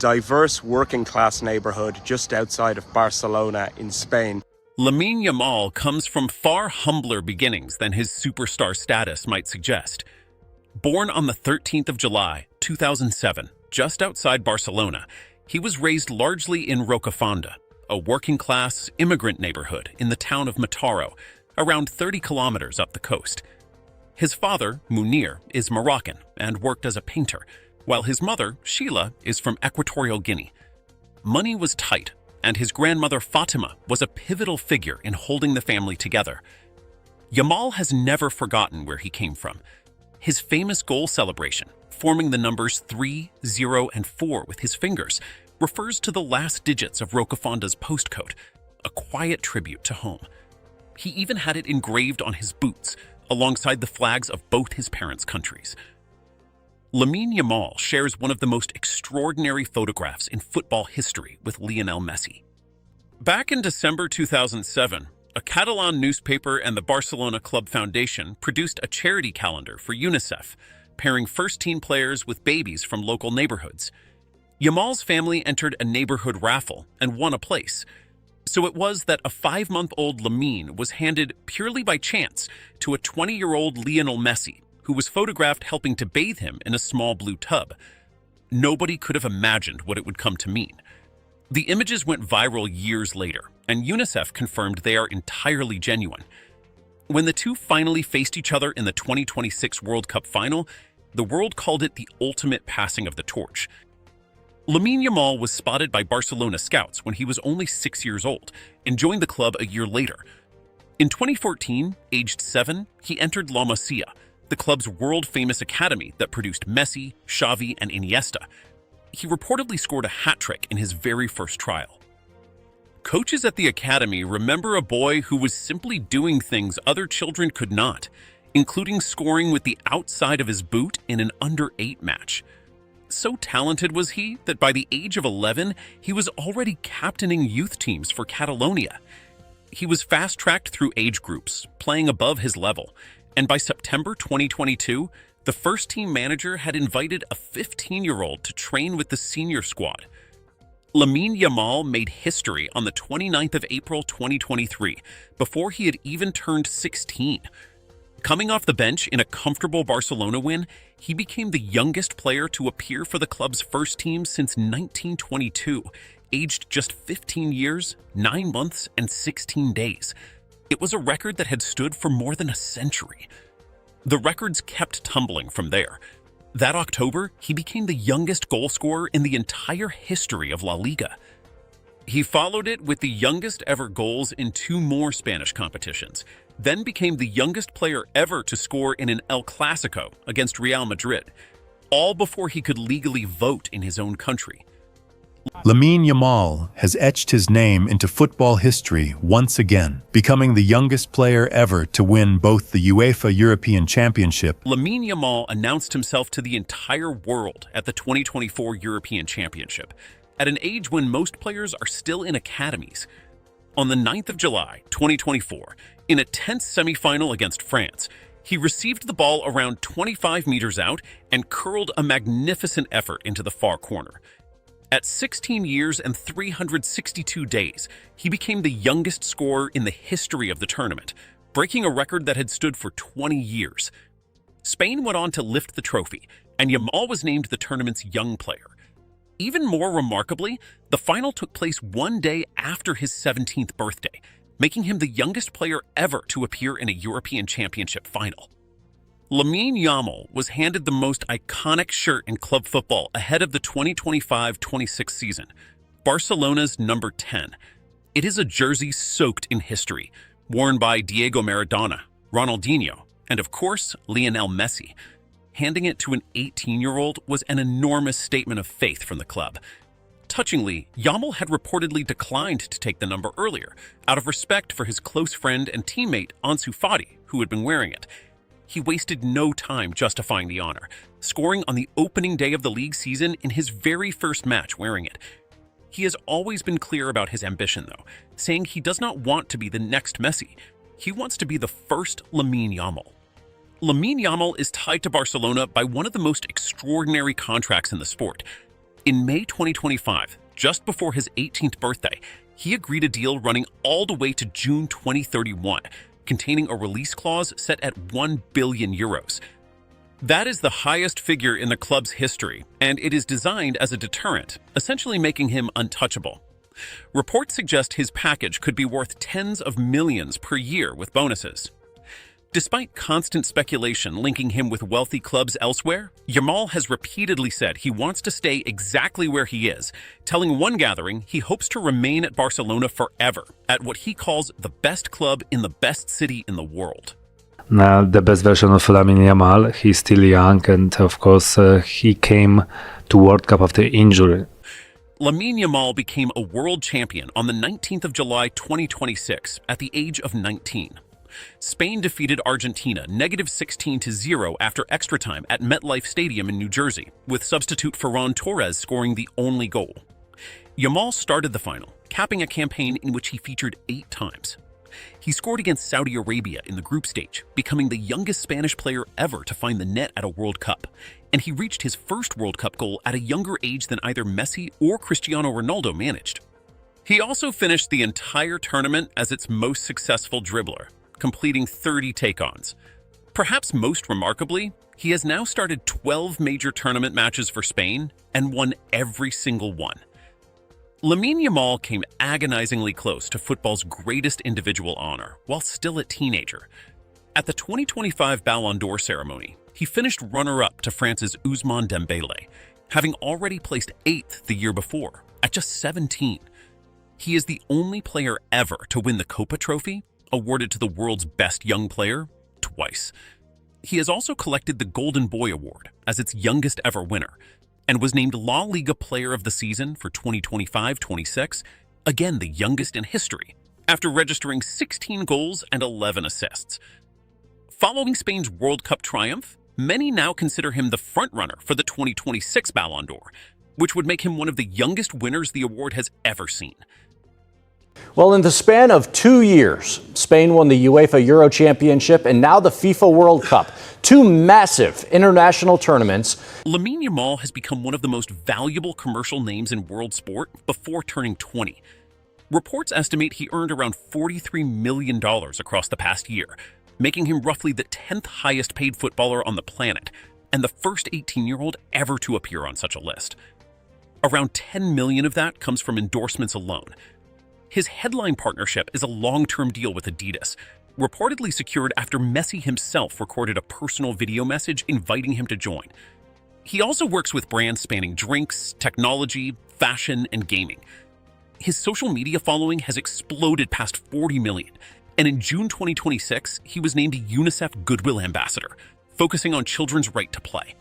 diverse working-class neighborhood just outside of Barcelona in Spain. Lamine Yamal comes from far humbler beginnings than his superstar status might suggest. Born on the 13th of July, 2007, just outside Barcelona, he was raised largely in Rocafonda, a working-class immigrant neighborhood in the town of Mataró, around 30 kilometers up the coast. His father, Munir, is Moroccan and worked as a painter, while his mother, Sheila, is from Equatorial Guinea. Money was tight, and his grandmother Fatima was a pivotal figure in holding the family together. Yamal has never forgotten where he came from. His famous goal celebration, forming the numbers 3, 0, and 4 with his fingers, refers to the last digits of Rocafonda's postcode, a quiet tribute to home. He even had it engraved on his boots, alongside the flags of both his parents' countries. Lamine Yamal shares one of the most extraordinary photographs in football history with Lionel Messi. Back in December 2007, a Catalan newspaper and the Barcelona Club Foundation produced a charity calendar for UNICEF, pairing first-team players with babies from local neighborhoods. Yamal's family entered a neighborhood raffle and won a place. So it was that a 5-month-old Lamine was handed purely by chance to a 20-year-old Lionel Messi, who was photographed helping to bathe him in a small blue tub. Nobody could have imagined what it would come to mean. The images went viral years later, and UNICEF confirmed they are entirely genuine. When the two finally faced each other in the 2026 World Cup final, the world called it the ultimate passing of the torch. Lamine Yamal was spotted by Barcelona scouts when he was only 6 years old and joined the club a year later. In 2014, aged 7, he entered La Masia, the club's world-famous academy that produced Messi, Xavi, and Iniesta. He reportedly scored a hat-trick in his very first trial. Coaches at the academy remember a boy who was simply doing things other children could not, including scoring with the outside of his boot in an under-8 match. So talented was he that by the age of 11, he was already captaining youth teams for Catalonia. He was fast-tracked through age groups, playing above his level, and by September 2022, the first-team manager had invited a 15-year-old to train with the senior squad. Lamine Yamal made history on the 29th of April 2023, before he had even turned 16. Coming off the bench in a comfortable Barcelona win, he became the youngest player to appear for the club's first team since 1922, aged just 15 years, 9 months, and 16 days. It was a record that had stood for more than a century. The records kept tumbling from there. That October, he became the youngest goal scorer in the entire history of La Liga. He followed it with the youngest ever goals in 2 more Spanish competitions, then became the youngest player ever to score in an El Clasico against Real Madrid, all before he could legally vote in his own country. Lamine Yamal has etched his name into football history once again, becoming the youngest player ever to win both the UEFA European Championship. Lamine Yamal announced himself to the entire world at the 2024 European Championship, at an age when most players are still in academies. On the 9th of July, 2024, in a tense semi-final against France, he received the ball around 25 meters out and curled a magnificent effort into the far corner. At 16 years and 362 days, he became the youngest scorer in the history of the tournament, breaking a record that had stood for 20 years. Spain went on to lift the trophy, and Yamal was named the tournament's young player. Even more remarkably, the final took place 1 day after his 17th birthday, making him the youngest player ever to appear in a European Championship final. Lamine Yamal was handed the most iconic shirt in club football ahead of the 2025-26 season, Barcelona's number 10. It is a jersey soaked in history, worn by Diego Maradona, Ronaldinho, and of course, Lionel Messi. Handing it to an 18-year-old was an enormous statement of faith from the club. Touchingly, Yamal had reportedly declined to take the number earlier, out of respect for his close friend and teammate Ansu Fati, who had been wearing it. He wasted no time justifying the honor, scoring on the opening day of the league season in his very first match wearing it. He has always been clear about his ambition, though, saying he does not want to be the next Messi. He wants to be the first Lamine Yamal. Lamine Yamal is tied to Barcelona by one of the most extraordinary contracts in the sport. In May 2025, just before his 18th birthday, he agreed a deal running all the way to June 2031, containing a release clause set at 1 billion euros. That is the highest figure in the club's history, and it is designed as a deterrent, essentially making him untouchable. Reports suggest his package could be worth tens of millions per year with bonuses. Despite constant speculation linking him with wealthy clubs elsewhere, Yamal has repeatedly said he wants to stay exactly where he is, telling one gathering he hopes to remain at Barcelona forever, at what he calls the best club in the best city in the world. Now, the best version of Lamine Yamal, he's still young, and of course he came to World Cup after injury. Lamine Yamal became a world champion on the 19th of July 2026 at the age of 19. Spain defeated Argentina -16-0 after extra time at MetLife Stadium in New Jersey, with substitute Ferran Torres scoring the only goal. Yamal started the final, capping a campaign in which he featured 8 times. He scored against Saudi Arabia in the group stage, becoming the youngest Spanish player ever to find the net at a World Cup, and he reached his first World Cup goal at a younger age than either Messi or Cristiano Ronaldo managed. He also finished the entire tournament as its most successful dribbler, completing 30 take-ons. Perhaps most remarkably, he has now started 12 major tournament matches for Spain and won every single one. Lamine Yamal came agonizingly close to football's greatest individual honor while still a teenager. At the 2025 Ballon d'Or ceremony, he finished runner-up to France's Ousmane Dembélé, having already placed 8th the year before, at just 17. He is the only player ever to win the Copa Trophy, awarded to the world's best young player, twice. He has also collected the Golden Boy Award as its youngest ever winner, and was named La Liga Player of the Season for 2025-26, again the youngest in history, after registering 16 goals and 11 assists. Following Spain's World Cup triumph, many now consider him the frontrunner for the 2026 Ballon d'Or, which would make him one of the youngest winners the award has ever seen. Well, in the span of 2 years, Spain won the UEFA Euro Championship and now the FIFA World Cup, 2 massive international tournaments. Lamine Yamal has become one of the most valuable commercial names in world sport before turning 20. Reports estimate he earned around $43 million across the past year, making him roughly the 10th highest paid footballer on the planet, and the first 18-year-old ever to appear on such a list. Around 10 million of that comes from endorsements alone. His headline partnership is a long-term deal with Adidas, reportedly secured after Messi himself recorded a personal video message inviting him to join. He also works with brands spanning drinks, technology, fashion, and gaming. His social media following has exploded past 40 million, and in June 2026, he was named a UNICEF Goodwill Ambassador, focusing on children's right to play.